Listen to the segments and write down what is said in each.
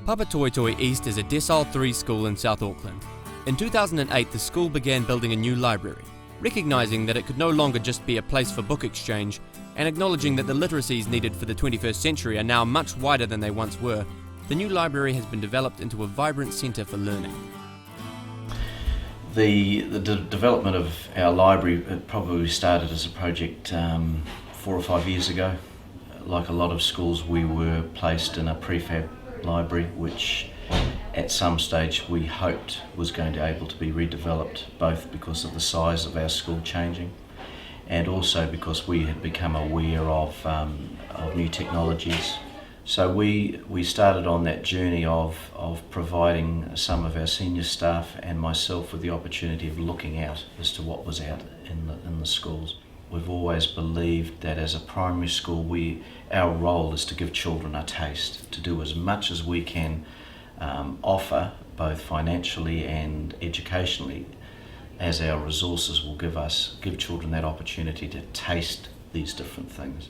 Papatoetoe East is a Decile 3 school in South Auckland. In 2008, the school began building a new library, recognising that it could no longer just be a place for book exchange, and acknowledging that the literacies needed for the 21st century are now much wider than they once were. The new library has been developed into a vibrant centre for learning. The development of our library probably started as a project 4 or 5 years ago. Like a lot of schools, we were placed in a prefab library, which at some stage we hoped was going to be able to be redeveloped, both because of the size of our school changing and also because we had become aware of new technologies. So we started on that journey of providing some of our senior staff and myself with the opportunity of looking out as to what was out in the schools. We've always believed that as a primary school, our role is to give children a taste, to do as much as we can offer, both financially and educationally, as our resources will give children that opportunity to taste these different things.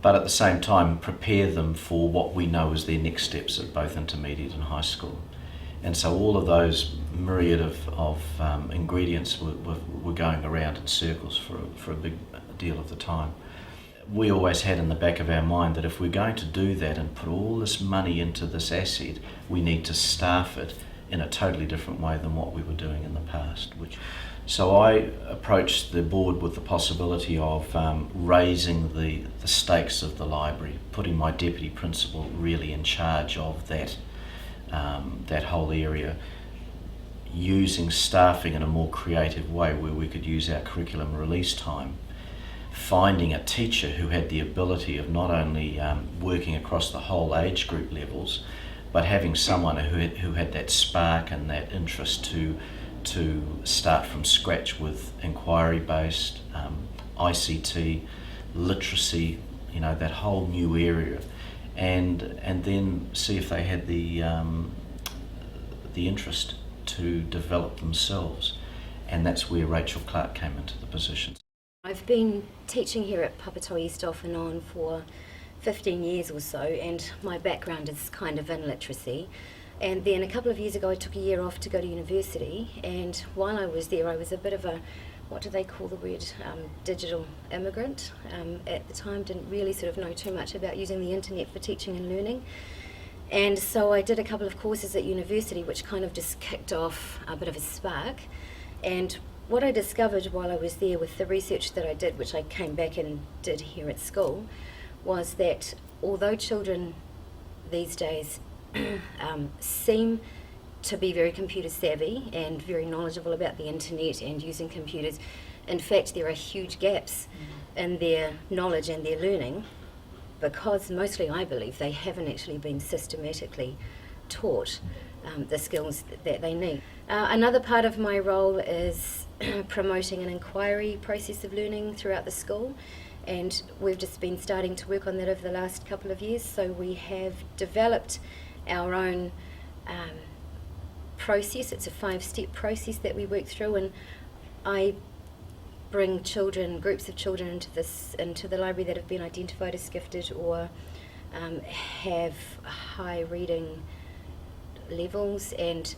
But at the same time, prepare them for what we know is their next steps at both intermediate and high school. And so all of those myriad of ingredients were going around in circles for a big deal of the time. We always had in the back of our mind that if we're going to do that and put all this money into this asset, we need to staff it in a totally different way than what we were doing in the past. So I approached the board with the possibility of raising the stakes of the library, putting my deputy principal really in charge of that whole area, using staffing in a more creative way where we could use our curriculum release time, finding a teacher who had the ability of not only working across the whole age group levels, but having someone who had that spark and that interest to start from scratch with inquiry-based, ICT, literacy, that whole new area, and then see if they had the interest to develop themselves. And that's where Rachael came into the position. I've been teaching here at Papatoetoe East off and on for 15 years or so, and my background is kind of in literacy. And then a couple of years ago I took a year off to go to university, and while I was there I was a bit of a, what do they call the word, digital immigrant. At the time didn't really sort of know too much about using the internet for teaching and learning. And so I did a couple of courses at university which kind of just kicked off a bit of a spark. And what I discovered while I was there with the research that I did, which I came back and did here at school, was that although children these days seem to be very computer savvy and very knowledgeable about the internet and using computers, in fact there are huge gaps in their knowledge and their learning, because mostly I believe they haven't actually been systematically taught the skills that they need. Another part of my role is promoting an inquiry process of learning throughout the school, and we've just been starting to work on that over the last couple of years. So we have developed our own process. It's a 5-step process that we work through, and I bring groups of children into the library that have been identified as gifted or have high reading levels, and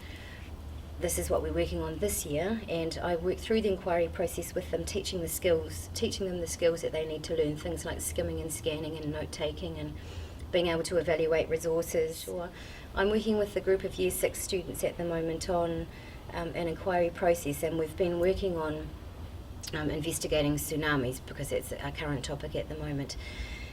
this is what we're working on this year. And I work through the inquiry process with them, teaching them the skills that they need to learn, things like skimming and scanning and note taking and being able to evaluate resources. Or I'm working with a group of Year 6 students at the moment on an inquiry process, and we've been working on investigating tsunamis because it's a current topic at the moment.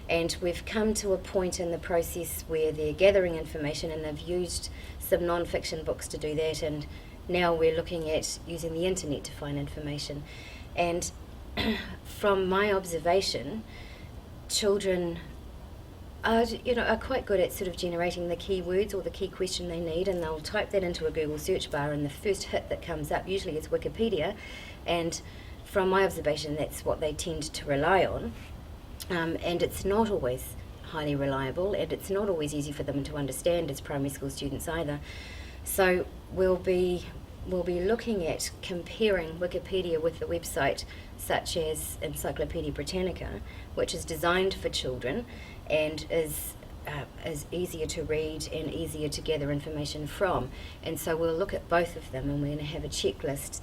And we've come to a point in the process where they're gathering information, and they've used some non-fiction books to do that, and now we're looking at using the internet to find information. And from my observation, children are quite good at sort of generating the keywords or the key question they need, and they'll type that into a Google search bar, and the first hit that comes up usually is Wikipedia, and from my observation that's what they tend to rely on. And it's not always highly reliable, and it's not always easy for them to understand as primary school students either. So we'll be looking at comparing Wikipedia with a website such as Encyclopedia Britannica, which is designed for children and is is easier to read and easier to gather information from. And so we'll look at both of them, and we're going to have a checklist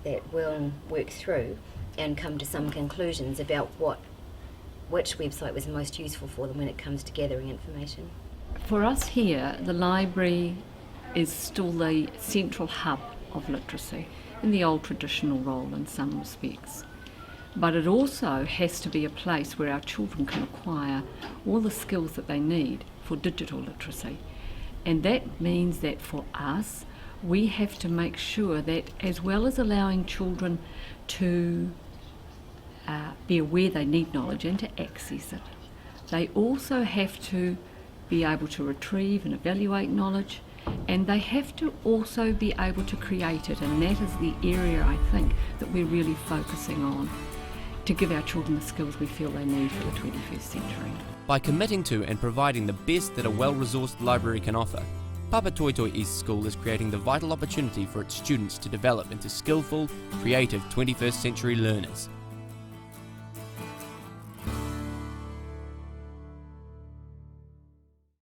that we'll work through and come to some conclusions about which website was most useful for them when it comes to gathering information. For us here, the library is still the central hub of literacy in the old traditional role in some respects. But it also has to be a place where our children can acquire all the skills that they need for digital literacy. And that means that for us, we have to make sure that, as well as allowing children to be aware they need knowledge and to access it, they also have to be able to retrieve and evaluate knowledge, and they have to also be able to create it. And that is the area, I think, that we're really focusing on, to give our children the skills we feel they need for the 21st century. By committing to and providing the best that a well-resourced library can offer, Papatoetoe East School is creating the vital opportunity for its students to develop into skillful, creative 21st century learners.